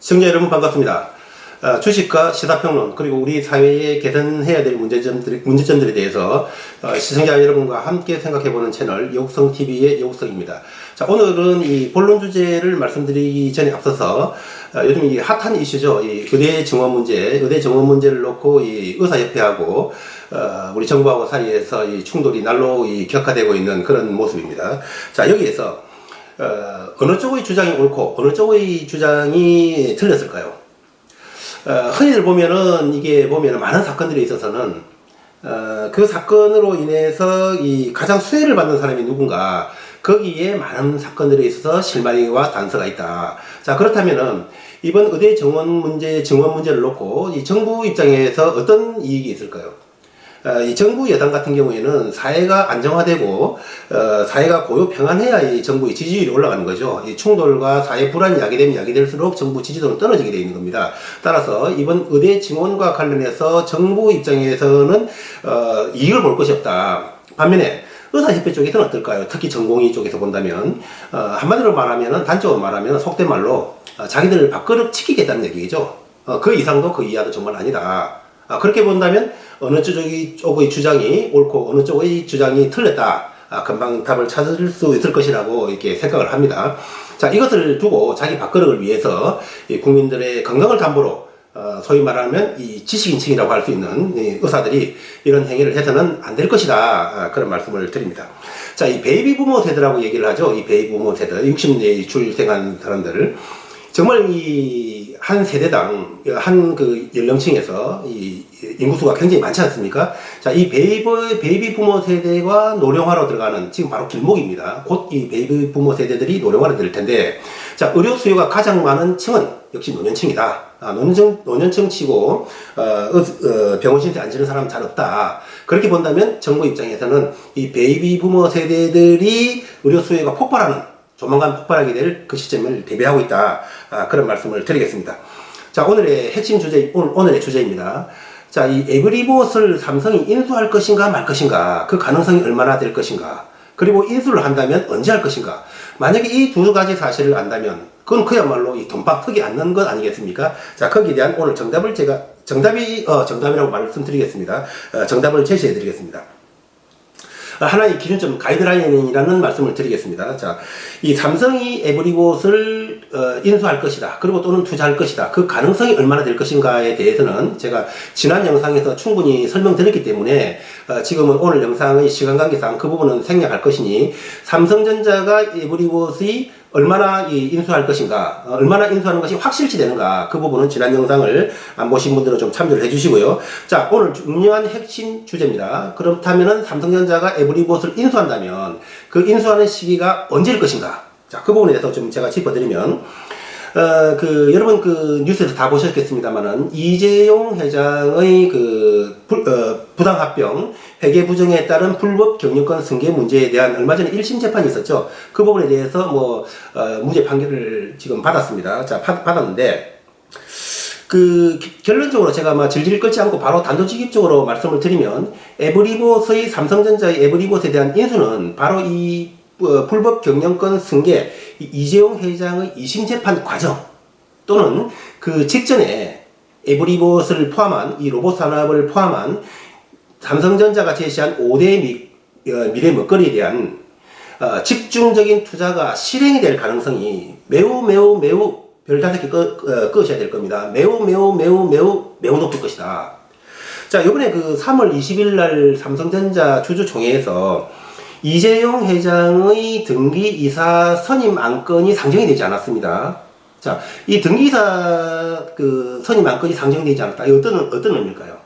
시청자 여러분 반갑습니다. 주식과 시사평론 그리고 우리 사회에 개선해야 될 문제점들에 대해서 시청자 여러분과 함께 생각해보는 채널 여국성TV의 여국성입니다. 자, 오늘은 이 본론 주제를 말씀드리기 전에 앞서서 요즘 이 핫한 이슈죠. 이 의대 정원 문제를 놓고 이 의사협회하고 우리 정부하고 사이에서 이 충돌이 날로 격화되고 있는 그런 모습입니다. 자, 여기에서 어느 쪽의 주장이 옳고 어느 쪽의 주장이 틀렸을까요? 흔히들 보면은 이게 보면은 많은 사건들이 있어서는 그 사건으로 인해서 이 가장 수혜를 받는 사람이 누군가, 거기에 많은 사건들에 있어서 실마리와 단서가 있다. 자, 그렇다면은 이번 의대 정원 문제를 놓고 이 정부 입장에서 어떤 이익이 있을까요? 이 정부 여당 같은 경우에는 사회가 안정화되고 사회가 고요 평안해야 이 정부의 지지율이 올라가는 거죠. 이 충돌과 사회 불안이 야기되면 야기될수록 정부 지지도는 떨어지게 되어 있는 겁니다. 따라서 이번 의대 증원과 관련해서 정부 입장에서는 이익을 볼 것이 없다. 반면에 의사협회 쪽에서는 어떨까요? 특히 전공의 쪽에서 본다면 한마디로 말하면, 단적으로 말하면 속된 말로 자기들 밥그릇 지키겠다는 얘기죠. 그 이상도 그 이하도 정말 아니다. 그렇게 본다면 어느 쪽의 주장이 옳고 어느 쪽의 주장이 틀렸다, 금방 답을 찾을 수 있을 것이라고 이렇게 생각을 합니다. 자, 이것을 두고 자기 밥그릇을 위해서 이 국민들의 건강을 담보로 소위 말하면 이 지식인층이라고 할 수 있는 이 의사들이 이런 행위를 해서는 안 될 것이다, 그런 말씀을 드립니다. 자, 이 베이비 부모 세대라고 얘기를 하죠. 이 베이비 부모 세대, 60년대에 출생한 사람들을 정말 이 한 세대당 한 그 연령층에서 이 인구수가 굉장히 많지 않습니까? 자, 이 베이비 부모 세대가 노령화로 들어가는 지금 바로 길목입니다. 곧 이 베이비 부모 세대들이 노령화로 될 텐데, 자, 의료 수요가 가장 많은 층은 역시 노년층이다. 노년층 치고 병원 신세 앉는 사람 잘 없다. 그렇게 본다면 정부 입장에서는 이 베이비 부모 세대들이 의료 수요가 조만간 폭발하게 될 그 시점을 대비하고 있다. 그런 말씀을 드리겠습니다. 자, 오늘의 핵심 오늘의 주제입니다. 자, 이 에브리봇을 삼성이 인수할 것인가 말 것인가, 그 가능성이 얼마나 될 것인가, 그리고 인수를 한다면 언제 할 것인가. 만약에 이 두 가지 사실을 안다면 그건 그야말로 이 돈박턱이 앉는 것 아니겠습니까? 자, 거기에 대한 오늘 정답이라고 말씀드리겠습니다. 정답을 제시해 드리겠습니다. 하나의 기준점, 가이드라인이라는 말씀을 드리겠습니다. 자, 이 삼성이 에브리봇을 인수할 것이다, 그리고 또는 투자할 것이다, 그 가능성이 얼마나 될 것인가에 대해서는 제가 지난 영상에서 충분히 설명드렸기 때문에 지금은 오늘 영상의 시간 관계상 그 부분은 생략할 것이니, 삼성전자가 에브리봇이 얼마나 인수할 것인가, 얼마나 인수하는 것이 확실시 되는가, 그 부분은 지난 영상을 안 보신 분들은 좀 참조를 해주시고요. 자, 오늘 중요한 핵심 주제입니다. 그렇다면은 삼성전자가 에브리봇을 인수한다면 그 인수하는 시기가 언제일 것인가. 자, 그 부분에 대해서 좀 제가 짚어드리면, 여러분 뉴스에서 다 보셨겠습니다만은, 이재용 회장의 부당합병, 회계 부정에 따른 불법 경영권 승계 문제에 대한 얼마 전에 1심 재판이 있었죠. 그 부분에 대해서 무죄 판결을 지금 받았습니다. 자, 받았는데, 결론적으로 제가 질질 끌지 않고 바로 단도직입적으로 말씀을 드리면, 삼성전자의 에브리봇에 대한 인수는 바로 이 불법 경영권 승계, 이재용 회장의 2심 재판 과정 또는 그 직전에 에브리봇을 포함한 이 로봇 산업을 포함한 삼성전자가 제시한 5대 미래 먹거리에 대한 집중적인 투자가 실행이 될 가능성이 매우 별 5개 끄셔야 될 겁니다. 매우 높을 것이다. 자, 이번에 3월 20일 날 삼성전자 주주총회에서 이재용 회장의 등기이사 선임 안건이 상정이 되지 않았습니다. 자, 이 등기이사 선임 안건이 상정되지 않았다. 어떤 의미일까요?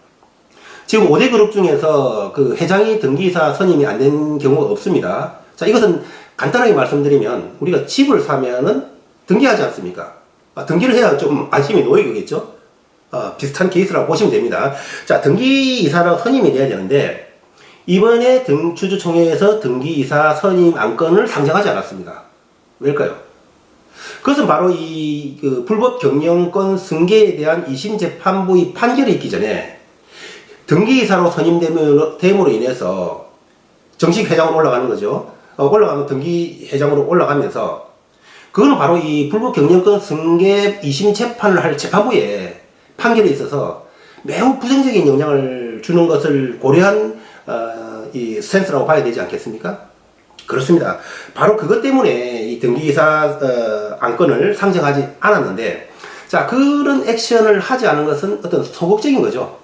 지금 5대 그룹 중에서 회장이 등기이사 선임이 안 된 경우가 없습니다. 자, 이것은 간단하게 말씀드리면, 우리가 집을 사면은 등기하지 않습니까? 등기를 해야 좀 안심이 놓이겠죠? 비슷한 케이스라고 보시면 됩니다. 자, 등기이사로 선임이 돼야 되는데, 이번에 주주총회에서 등기이사 선임 안건을 상정하지 않았습니다. 왜일까요? 그것은 바로 불법 경영권 승계에 대한 2심 재판부의 판결이 있기 전에 등기이사로 선임됨으로 인해서 정식 회장으로 올라가는 거죠. 올라가면 등기 회장으로 올라가면서 그거는 바로 이 불법 경영권 승계 2심 재판을 할 재판부의 판결에 있어서 매우 부정적인 영향을 주는 것을 고려한 이 스탠스라고 봐야 되지 않겠습니까? 그렇습니다. 바로 그것 때문에 이 등기이사 안건을 상정하지 않았는데, 자, 그런 액션을 하지 않은 것은 어떤 소극적인 거죠.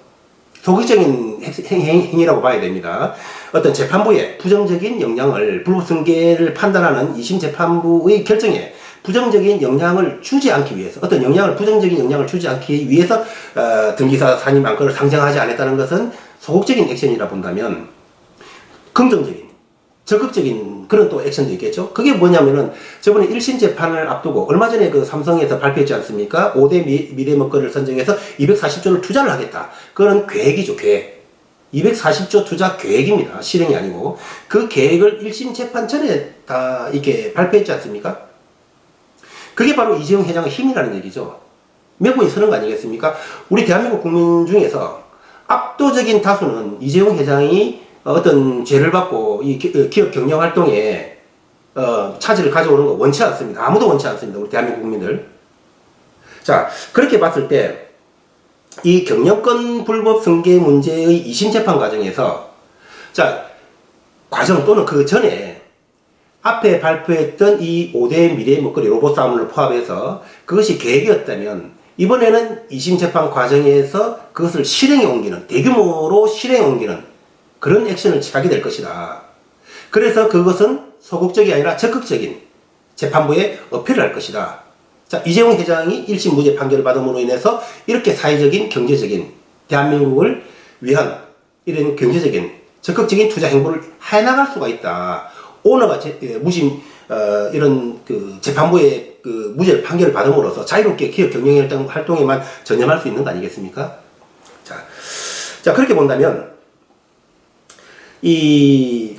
소극적인 행위라고 봐야 됩니다. 어떤 재판부의 부정적인 영향을, 불법승계를 판단하는 2심 재판부의 결정에 부정적인 영향을 주지 않기 위해서, 어떤 부정적인 영향을 주지 않기 위해서 등기사 산임 안건을 상정하지 않았다는 것은 소극적인 액션이라 본다면, 긍정적인, 적극적인 그런 또 액션도 있겠죠. 그게 뭐냐면은 저번에 1심 재판을 앞두고 얼마 전에 그 삼성에서 발표했지 않습니까? 5대 미래먹거리를 선정해서 240조를 투자를 하겠다. 그거는 계획이죠, 계획. 240조 투자 계획입니다. 실행이 아니고. 그 계획을 1심 재판 전에 다 이렇게 발표했지 않습니까? 그게 바로 이재용 회장의 힘이라는 얘기죠. 명분이 서는 거 아니겠습니까? 우리 대한민국 국민 중에서 압도적인 다수는 이재용 회장이 어떤 죄를 받고 이 기업 경영 활동에 차질을 가져오는 거 원치 않습니다. 아무도 원치 않습니다. 우리 대한민국 국민들. 자, 그렇게 봤을 때 이 경영권 불법 승계 문제의 2심 재판 과정에서, 자, 과정 또는 그 전에 앞에 발표했던 이 5대 미래 먹거리 로봇 사업을 포함해서 그것이 계획이었다면, 이번에는 2심 재판 과정에서 그것을 실행에 옮기는, 대규모로 실행에 옮기는 그런 액션을 취하게 될 것이다. 그래서 그것은 소극적이 아니라 적극적인 재판부에 어필을 할 것이다. 자, 이재용 회장이 1심 무죄 판결을 받음으로 인해서 이렇게 사회적인, 경제적인, 대한민국을 위한 이런 경제적인, 적극적인 투자 행보를 해나갈 수가 있다. 오너가 무심, 이런 그 재판부의 그 무죄 판결을 받음으로써 자유롭게 기업 경영 활동에만 전념할 수 있는 거 아니겠습니까? 자, 그렇게 본다면,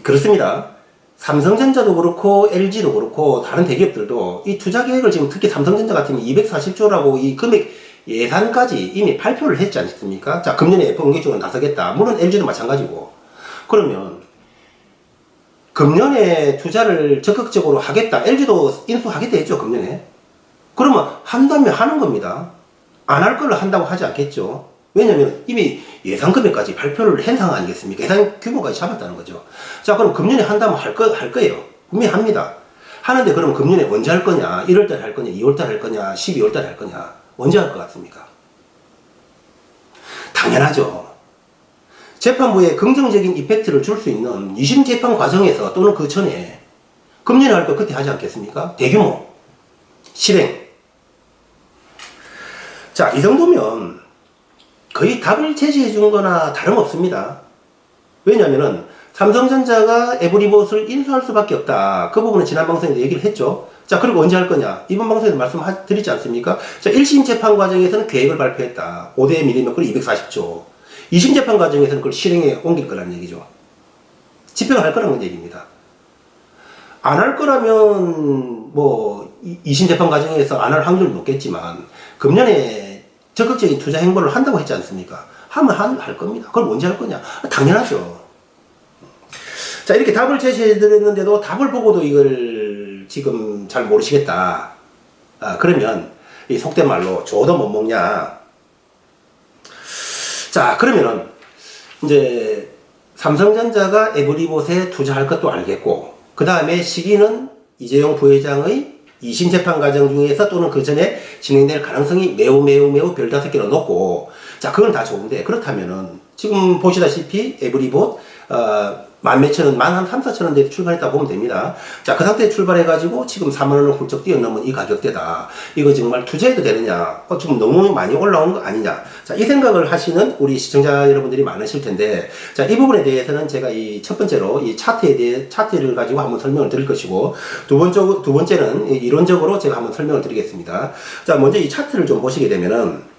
그렇습니다. 삼성전자도 그렇고 LG도 그렇고 다른 대기업들도 이 투자 계획을 지금 특히 삼성전자 같은 240조라고 이 금액 예산까지 이미 발표를 했지 않습니까? 자, 금년에 F 공개적으로 나서겠다. 물론 LG도 마찬가지고. 그러면 금년에 투자를 적극적으로 하겠다. LG도 인수하겠다 했죠, 금년에. 그러면 한다면 하는 겁니다. 안 할 걸로 한다고 하지 않겠죠. 왜냐면 이미 예산 금액까지 발표를 한 상황 아니겠습니까? 예산 규모까지 잡았다는 거죠. 자, 그럼 금년에 한다면 할 거예요. 분명히 합니다. 하는데 그럼 금년에 언제 할 거냐? 1월달에 할 거냐? 2월달에 할 거냐? 12월달에 할 거냐? 언제 할 것 같습니까? 당연하죠. 재판부에 긍정적인 이펙트를 줄 수 있는 2심 재판 과정에서 또는 그 전에 금년에 할 거 그때 하지 않겠습니까? 대규모 실행. 자, 이 정도면 거의 답을 제시해 준 거나 다름없습니다. 왜냐면은 삼성전자가 에브리봇을 인수할 수밖에 없다. 그 부분은 지난 방송에서 얘기를 했죠. 자, 그리고 언제 할 거냐? 이번 방송에서 말씀드리지 않습니까? 자, 1심 재판 과정에서는 계획을 발표했다. 5대 미래먹거리 240조. 2심 재판 과정에서는 그걸 실행에 옮길 거라는 얘기죠. 집행을 할 거라는 얘기입니다. 안 할 거라면 뭐 2심 재판 과정에서 안 할 확률은 높겠지만 금년에 적극적인 투자 행보를 한다고 했지 않습니까? 하면 할 겁니다. 그걸 언제 할 거냐? 당연하죠. 자, 이렇게 답을 제시해 드렸는데도 답을 보고도 이걸 지금 잘 모르시겠다. 그러면 이 속된 말로 줘도 못 먹냐? 자, 그러면은 이제 삼성전자가 에브리봇에 투자할 것도 알겠고, 그 다음에 시기는 이재용 부회장의 2심 재판 과정 중에서 또는 그 전에 진행될 가능성이 매우 별 5개로 높고, 자, 그건 다 좋은데, 그렇다면은 지금 보시다시피 에브리봇 만 몇천 원, 만 한 3, 4천 원대에 출발했다고 보면 됩니다. 자, 그 상태에 출발해가지고 지금 4만 원을 훌쩍 뛰어넘은 이 가격대다. 이거 정말 투자해도 되느냐? 지금 너무 많이 올라온 거 아니냐? 자, 이 생각을 하시는 우리 시청자 여러분들이 많으실 텐데, 자, 이 부분에 대해서는 제가 이 첫 번째로 이 차트를 가지고 한번 설명을 드릴 것이고, 두 번째는 이론적으로 제가 한번 설명을 드리겠습니다. 자, 먼저 이 차트를 좀 보시게 되면은,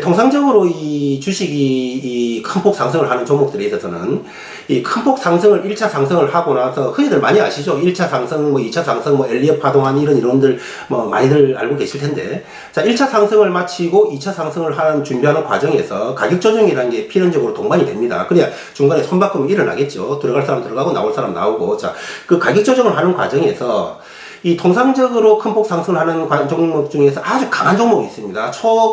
통상적으로 이 주식이 이 큰 폭 상승을 하는 종목들에 있어서는 이 큰 폭 상승을 1차 상승을 하고 나서 흔히들 많이 아시죠? 1차 상승, 뭐 2차 상승, 뭐 엘리엇 파동한 이런 이론들 뭐 많이들 알고 계실 텐데, 자, 1차 상승을 마치고 2차 상승을 하는 준비하는 과정에서 가격 조정이라는 게 필연적으로 동반이 됩니다. 그래야 중간에 손바꿈이 일어나겠죠. 들어갈 사람 들어가고 나올 사람 나오고. 자, 그 가격 조정을 하는 과정에서 이 통상적으로 큰 폭 상승하는 종목 중에서 아주 강한 종목이 있습니다.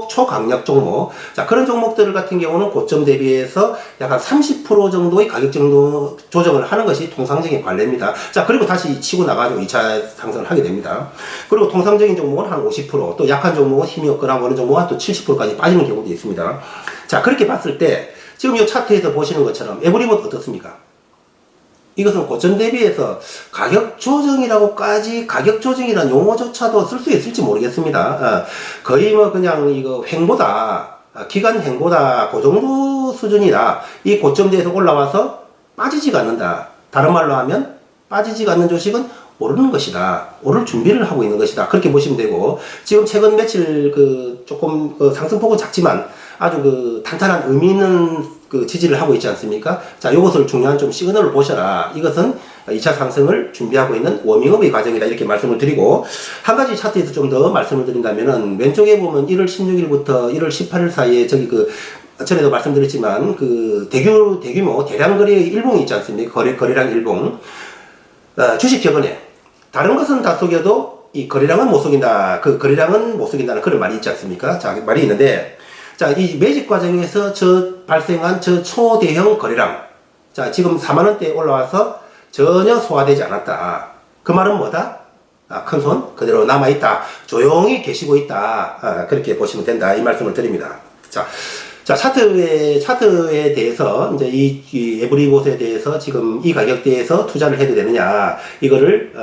초강력 종목. 자, 그런 종목들 같은 경우는 고점 대비해서 약간 30% 정도의 가격 정도 조정을 하는 것이 통상적인 관례입니다. 자, 그리고 다시 치고 나가지고 2차 상승을 하게 됩니다. 그리고 통상적인 종목은 한 50%, 또 약한 종목은 힘이 없거나 어느 종목은 또 70%까지 빠지는 경우도 있습니다. 자, 그렇게 봤을 때 지금 이 차트에서 보시는 것처럼 에브리봇 어떻습니까? 이것은 고점 대비해서 가격 조정이라고까지 가격 조정이라는 용어조차도 쓸 수 있을지 모르겠습니다. 거의 뭐 그냥 이거 횡보다, 기간 횡보다 그 정도 수준이라 이 고점대에서 올라와서 빠지지가 않는다. 다른 말로 하면 빠지지가 않는 주식은 오르는 것이다. 오를 준비를 하고 있는 것이다. 그렇게 보시면 되고, 지금 최근 며칠 조금 상승폭은 작지만 아주 탄탄한 의미 있는 지지를 하고 있지 않습니까? 자, 요것을 중요한 좀 시그널을 보셔라. 이것은 2차 상승을 준비하고 있는 워밍업의 과정이다. 이렇게 말씀을 드리고, 한 가지 차트에서 좀 더 말씀을 드린다면은, 왼쪽에 보면 1월 16일부터 1월 18일 사이에 전에도 말씀드렸지만, 대규모 대량 거래의 일봉이 있지 않습니까? 거래량 일봉. 주식 격언에, 다른 것은 다 속여도 이 거래량은 못 속인다. 거래량은 못 속인다는 그런 말이 있지 않습니까? 자, 말이 있는데, 자, 이 매집 과정에서 발생한 초대형 거래량. 자, 지금 4만원대에 올라와서 전혀 소화되지 않았다. 그 말은 뭐다? 큰 손 그대로 남아있다. 조용히 계시고 있다. 그렇게 보시면 된다. 이 말씀을 드립니다. 자, 차트에 대해서, 이제 이 에브리봇에 대해서 지금 이 가격대에서 투자를 해도 되느냐, 이거를,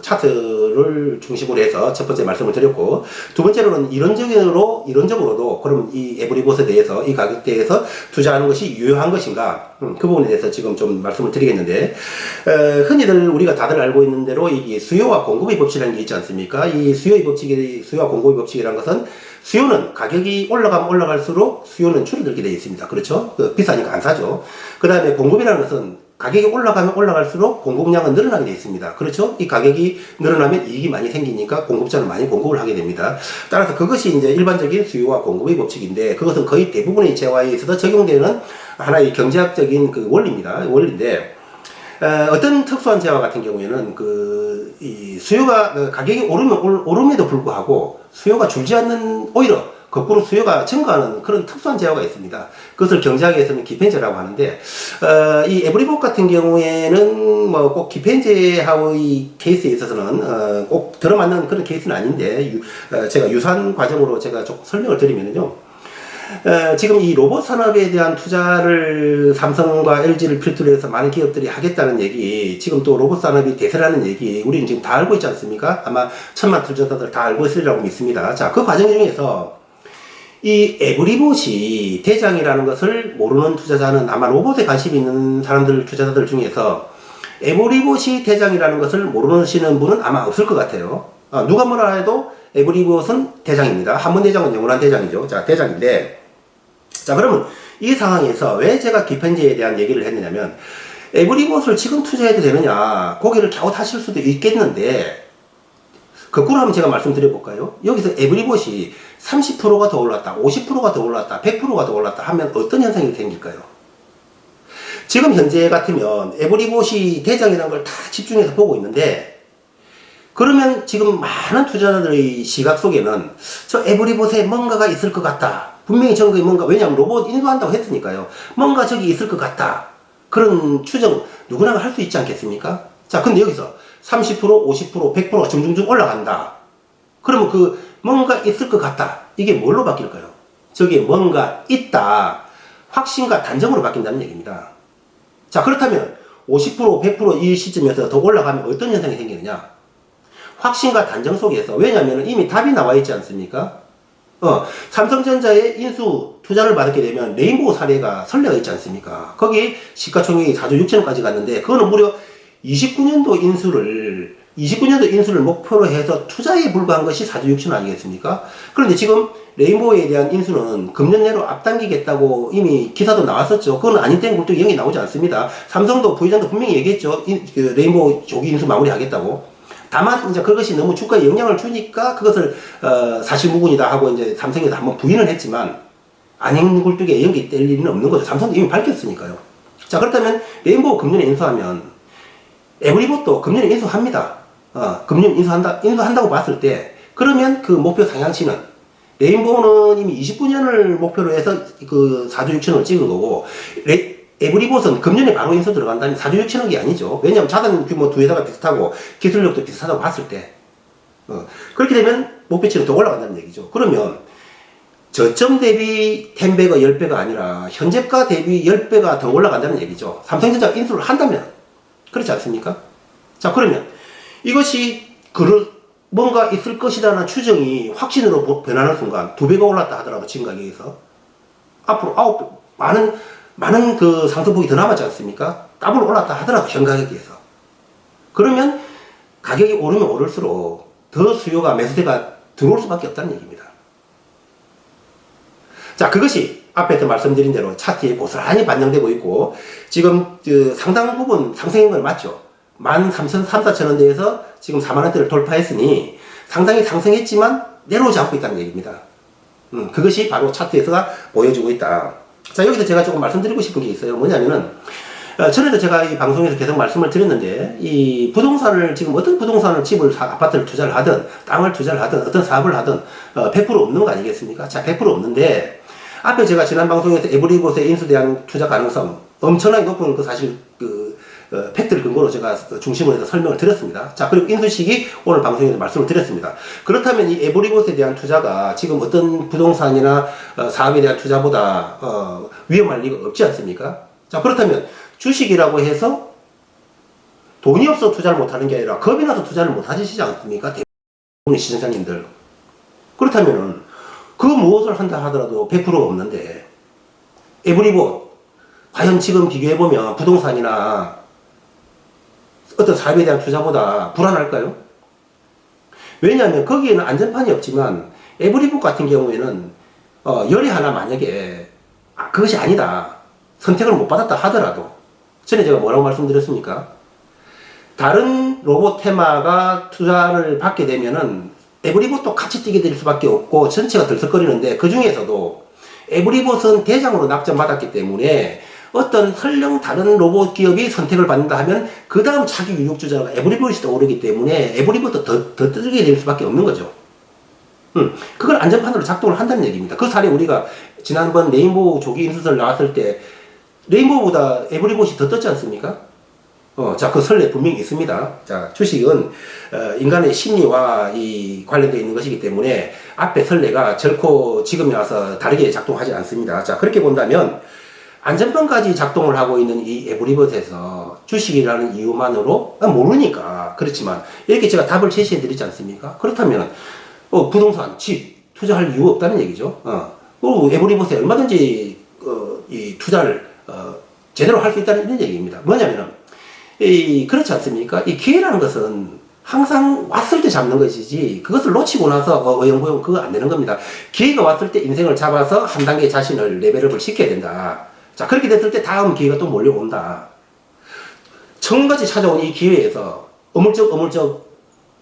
차트를 중심으로 해서 첫 번째 말씀을 드렸고, 두 번째로는 이론적으로도 그럼 이 에브리봇에 대해서 이 가격대에서 투자하는 것이 유효한 것인가, 그 부분에 대해서 지금 좀 말씀을 드리겠는데, 흔히들 우리가 다들 알고 있는 대로 이 수요와 공급의 법칙이라는 게 있지 않습니까? 이 수요와 공급의 법칙이라는 것은 수요는 가격이 올라가면 올라갈수록 수요는 줄어들게 되어 있습니다. 그렇죠? 비싸니까 안 사죠. 그 다음에 공급이라는 것은 가격이 올라가면 올라갈수록 공급량은 늘어나게 되어 있습니다. 그렇죠? 이 가격이 늘어나면 이익이 많이 생기니까 공급자는 많이 공급을 하게 됩니다. 따라서 그것이 이제 일반적인 수요와 공급의 법칙인데, 그것은 거의 대부분의 재화에 있어서 적용되는 하나의 경제학적인 원리입니다. 원리인데, 어떤 특수한 재화 같은 경우에는 이 수요가 가격이 오름에도 불구하고 수요가 줄지 않는, 오히려 거꾸로 수요가 증가하는 그런 특수한 재화가 있습니다. 그것을 경제학에서는 기펜제라고 하는데, 이 에브리봇 같은 경우에는 뭐 꼭 기펜제하고의 케이스에 있어서는 꼭 들어맞는 그런 케이스는 아닌데, 제가 유사한 과정으로 제가 조금 설명을 드리면요. 지금 이 로봇 산업에 대한 투자를 삼성과 LG를 필두로 해서 많은 기업들이 하겠다는 얘기, 지금 또 로봇 산업이 대세라는 얘기, 우리는 지금 다 알고 있지 않습니까? 아마 천만 투자자들 다 알고 있으리라고 믿습니다. 자, 그 과정 중에서 이 에브리봇이 대장이라는 것을 모르는 투자자는, 아마 로봇에 관심이 있는 투자자들 중에서 에브리봇이 대장이라는 것을 모르시는 분은 아마 없을 것 같아요. 누가 뭐라 해도 에브리봇은 대장입니다. 한문 대장은 영원한 대장이죠. 자, 대장인데, 자, 그러면 이 상황에서 왜 제가 기펜제에 대한 얘기를 했느냐면, 에브리봇을 지금 투자해도 되느냐, 고개를 갸웃하실 수도 있겠는데, 거꾸로 한번 제가 말씀드려볼까요? 여기서 에브리봇이 30%가 더 올랐다, 50%가 더 올랐다, 100%가 더 올랐다 하면 어떤 현상이 생길까요? 지금 현재 같으면 에브리봇이 대장이라는 걸 다 집중해서 보고 있는데, 그러면 지금 많은 투자자들의 시각 속에는 저 에브리봇에 뭔가가 있을 것 같다. 분명히 저기 뭔가, 왜냐하면 로봇 인수한다고 했으니까요. 뭔가 저기 있을 것 같다. 그런 추정 누구나 할 수 있지 않겠습니까? 자, 근데 여기서 30%, 50%, 100%가 점점점 올라간다. 그러면 뭔가 있을 것 같다. 이게 뭘로 바뀔까요? 저기에 뭔가 있다. 확신과 단정으로 바뀐다는 얘기입니다. 자, 그렇다면 50%, 100%이 시점에서 더 올라가면 어떤 현상이 생기느냐? 확신과 단정 속에서, 왜냐하면 이미 답이 나와 있지 않습니까? 삼성전자의 인수 투자를 받게 되면 레인보우 사례가 선례가 있지 않습니까? 거기 시가총액이 4조 6천억까지 갔는데, 그거는 무려 29년도 인수를 목표로 해서 투자에 불과한 것이 4조 6천 아니겠습니까? 그런데 지금 레인보우에 대한 인수는 금년 내로 앞당기겠다고 이미 기사도 나왔었죠. 그건 아닌 땐 굴뚝이 영이 나오지 않습니다. 삼성도 부회장도 분명히 얘기했죠. 레인보우 조기 인수 마무리하겠다고. 다만 이제 그것이 너무 주가에 영향을 주니까 그것을 사실무근이다 하고 이제 삼성에서 한번 부인을 했지만, 아닌 굴뚝에 연기 뗄 일은 없는 거죠. 삼성도 이미 밝혔으니까요. 자, 그렇다면 레인보우 금년에 인수하면 에브리봇도 금년에 인수합니다. 금융 인수한다고 봤을 때, 그러면 그 목표 상향치는, 레인보우는 이미 29년을 목표로 해서 그 4조 6천억을 찍은 거고, 에브리봇은 금년에 바로 인수 들어간다면 4조 6천억이 아니죠. 왜냐하면 자산 규모 두 회사가 비슷하고, 기술력도 비슷하다고 봤을 때. 그렇게 되면 목표치는 더 올라간다는 얘기죠. 그러면, 저점 대비 10배가 10배가 아니라, 현재가 대비 10배가 더 올라간다는 얘기죠. 삼성전자가 인수를 한다면. 그렇지 않습니까? 자, 그러면, 이것이, 뭔가 있을 것이라는 추정이 확신으로 변하는 순간 2배가 올랐다 하더라도 지금 가격에서 앞으로 많은 그 상승폭이 더 남았지 않습니까? 더블 올랐다 하더라도 현 가격에서. 그러면 가격이 오르면 오를수록 더 수요가 매수세가 들어올 수밖에 없다는 얘기입니다. 자, 그것이 앞에서 말씀드린 대로 차트에 고스란히 반영되고 있고, 지금 그 상당 부분 상승인 건 맞죠? 13,400원대에서 지금 4만원대를 돌파했으니 상당히 상승했지만 내려오지 않고 있다는 얘기입니다. 그것이 바로 차트에서 보여주고 있다. 자, 여기서 제가 조금 말씀드리고 싶은 게 있어요. 뭐냐면은, 전에도 제가 이 방송에서 계속 말씀을 드렸는데, 이 부동산을, 지금 어떤 부동산을, 집을, 아파트를 투자를 하든, 땅을 투자를 하든, 어떤 사업을 하든, 100% 없는 거 아니겠습니까? 자, 100% 없는데, 앞에 제가 지난 방송에서 에브리봇의 인수에 대한 투자 가능성, 엄청나게 높은 그 사실, 팩트를 근거로 제가 중심으로 해서 설명을 드렸습니다. 자, 그리고 인수식이 오늘 방송에서 말씀을 드렸습니다. 그렇다면 이 에브리봇에 대한 투자가 지금 어떤 부동산이나 사업에 대한 투자보다 위험할 리가 없지 않습니까? 자, 그렇다면 주식이라고 해서 돈이 없어 투자를 못하는 게 아니라 겁이 나서 투자를 못 하시지 않습니까? 대부분의 시청자님들. 그렇다면은 그 무엇을 한다 하더라도 100%가 없는데, 에브리봇 과연 지금 비교해보면 부동산이나 어떤 사업에 대한 투자보다 불안할까요? 왜냐하면 거기에는 안전판이 없지만, 에브리봇 같은 경우에는 열이 하나 만약에 그것이 아니다, 선택을 못 받았다 하더라도, 전에 제가 뭐라고 말씀드렸습니까? 다른 로봇 테마가 투자를 받게 되면은 에브리봇도 같이 뛰게 될 수밖에 없고 전체가 들썩거리는데, 그 중에서도 에브리봇은 대장으로 낙점받았기 때문에 어떤 설령 다른 로봇 기업이 선택을 받는다 하면 그 다음 차기 유력주자가 에브리봇이 떠오르기 때문에 에브리봇도 더 뜨게 될 수밖에 없는 거죠. 그걸 안전판으로 작동을 한다는 얘기입니다. 그 사례 우리가 지난번 레인보우 조기 인수설 나왔을 때 레인보우보다 에브리봇이 더 떴지 않습니까? 자, 그 설례 분명히 있습니다. 자, 주식은 인간의 심리와 관련되어 있는 것이기 때문에 앞에 설례가 결코 지금에 와서 다르게 작동하지 않습니다. 자, 그렇게 본다면 안전판까지 작동을 하고 있는 이 에브리봇에서 주식이라는 이유만으로 모르니까 그렇지만 이렇게 제가 답을 제시해 드리지 않습니까? 그렇다면 부동산, 집 투자할 이유 없다는 얘기죠. 그리고 에브리봇에 얼마든지 이 투자를 제대로 할 수 있다는 이런 얘기입니다. 뭐냐면은 그렇지 않습니까? 이 기회라는 것은 항상 왔을 때 잡는 것이지, 그것을 놓치고 나서 어영부영 그거 안 되는 겁니다. 기회가 왔을 때 인생을 잡아서 한 단계 자신을 레벨업을 시켜야 된다. 자, 그렇게 됐을 때 다음 기회가 또 몰려온다. 청같이 찾아온 이 기회에서 어물쩍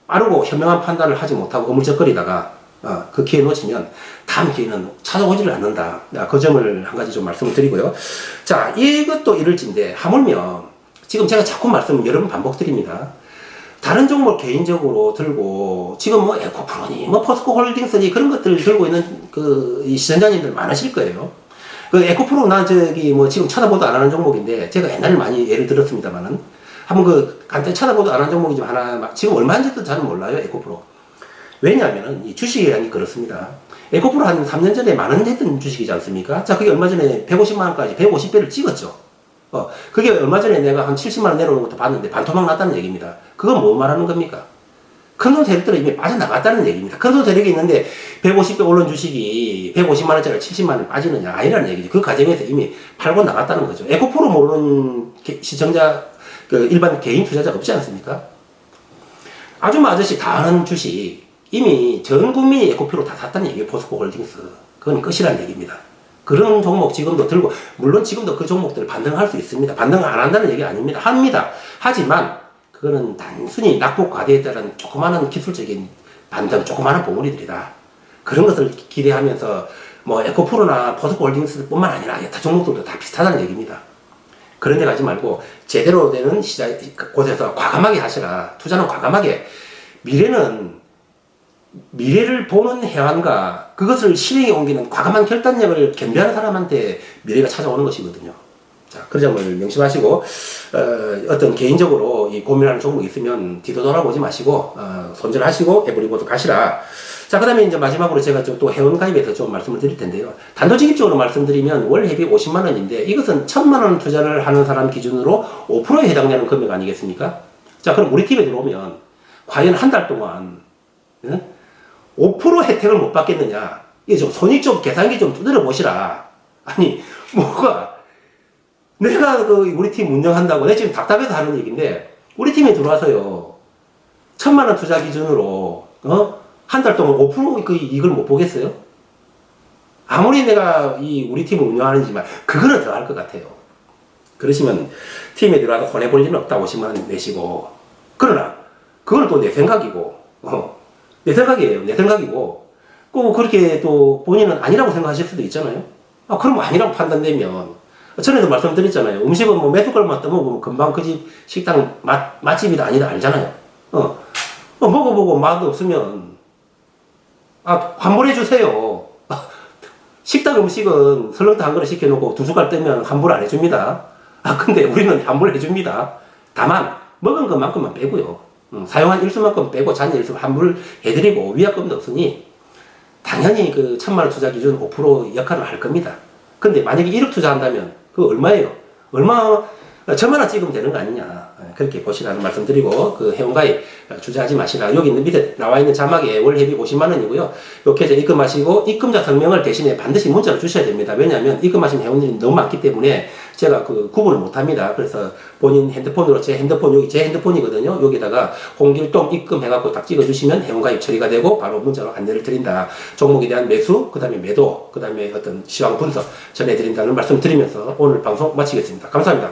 빠르고 현명한 판단을 하지 못하고 어물쩍거리다가 그 기회 놓치면 다음 기회는 찾아오지를 않는다. 그 점을 한 가지 좀 말씀을 드리고요. 자, 이것도 이럴진데 하물며 지금 제가 자꾸 여러 번 반복드립니다. 다른 종목 개인적으로 들고 지금 뭐 에코프로니 뭐 포스코홀딩스니 그런 것들 들고 있는 이 시청자님들 많으실 거예요. 그 에코프로 지금 쳐다보도 안 하는 종목인데 제가 옛날에 많이 예를 들었습니다만은 한번 간단히 쳐다보도 안 하는 종목이 좀 하나, 지금 얼마인지도 잘 몰라요, 에코프로. 왜냐하면은 이 주식이라는 게 그렇습니다. 에코프로 한 3년 전에 만원 했던 주식이지 않습니까? 자, 그게 얼마 전에 150만원까지 150배를 찍었죠. 그게 얼마 전에 내가 한 70만원 내려오는 것도 봤는데 반토막 났다는 얘기입니다. 그건 뭐 말하는 겁니까? 큰손 세력들은 이미 빠져나갔다는 얘기입니다. 큰손 세력이 있는데 150배 오른 주식이 150만원짜리 70만원 빠지느냐, 아니라는 얘기죠. 그 과정에서 이미 팔고 나갔다는 거죠. 에코프로 모르는 시청자, 일반 개인 투자자 없지 않습니까? 아줌마 아저씨 다 아는 주식, 이미 전 국민이 에코프로 다 샀다는 얘기예요. 포스코홀딩스. 그건 끝이라는 얘기입니다. 그런 종목 지금도 들고, 물론 지금도 그 종목들을 반등할 수 있습니다. 반등 안 한다는 얘기 아닙니다. 합니다. 하지만 그거는 단순히 낙폭 과대에 따른 조그마한 기술적인 반등, 조그마한 봉우리들이다. 그런 것을 기대하면서 뭐 에코프로나 포스코홀딩스 뿐만 아니라 여타 종목들도 다 비슷하다는 얘기입니다. 그런 데 가지 말고 제대로 되는 시장 곳에서 과감하게 하시라. 투자는 과감하게. 미래를 보는 해안과 그것을 실행에 옮기는 과감한 결단력을 겸비하는 사람한테 미래가 찾아오는 것이거든요. 자, 그 점을 명심하시고, 어떤 개인적으로 이 고민하는 종목이 있으면 뒤도 돌아보지 마시고, 손절하시고, 에브리보드 가시라. 자, 그 다음에 이제 마지막으로 제가 또 회원가입에서 좀 말씀을 드릴 텐데요. 단도직입적으로 말씀드리면 월 회비 50만원인데, 이것은 1000만원 투자를 하는 사람 기준으로 5%에 해당되는 금액 아니겠습니까? 자, 그럼 우리 팀에 들어오면, 과연 한 달 동안, 5% 혜택을 못 받겠느냐? 이게 좀 손익 좀 계산기 좀 두드려 보시라. 아니, 내가 우리 팀 운영한다고, 내가 지금 답답해서 하는 얘기인데, 우리 팀에 들어와서요, 1000만원 투자 기준으로, 한 달 동안 5% 이익을 못 보겠어요? 아무리 내가 우리 팀을 운영하는지만, 그거는 더 할 것 같아요. 그러시면, 팀에 들어와서 손해볼 일은 없다 50만원 내시고, 그러나, 그건 또 내 생각이고, 내 생각이에요. 내 생각이고, 꼭 그렇게 또 본인은 아니라고 생각하실 수도 있잖아요. 그럼 아니라고 판단되면, 전에도 말씀드렸잖아요. 음식은 뭐 매숟가락만 떠먹으면 금방 그 집 식당 맛집이다 아니다 알잖아요. 먹어보고 맛 없으면, 환불해주세요. 식당 음식은 설렁탕 한 그릇 시켜놓고 두 숟갈 뜨면 환불 안 해줍니다. 근데 우리는 환불해줍니다. 다만, 먹은 것만큼만 빼고요. 사용한 일수만큼 빼고 잔여 일수 환불해드리고 위약금도 없으니, 당연히 1000만원 투자 기준 5% 역할을 할 겁니다. 근데 만약에 1억 투자한다면, 그거 얼마예요? 1000만원 찍으면 되는 거 아니냐. 그렇게 보시라는 말씀 드리고, 회원가입 주저하지 마시라. 여기 있는 밑에 나와 있는 자막에 월 회비 50만원이고요. 요 계좌 입금하시고, 입금자 성명을 대신에 반드시 문자로 주셔야 됩니다. 왜냐하면 입금하신 회원들이 너무 많기 때문에 제가 구분을 못 합니다. 그래서 본인 핸드폰으로 제 핸드폰이거든요. 여기다가 홍길동 입금해갖고 딱 찍어주시면 회원가입 처리가 되고 바로 문자로 안내를 드린다. 종목에 대한 매수, 그 다음에 매도, 그 다음에 어떤 시황 분석 전해드린다는 말씀 드리면서 오늘 방송 마치겠습니다. 감사합니다.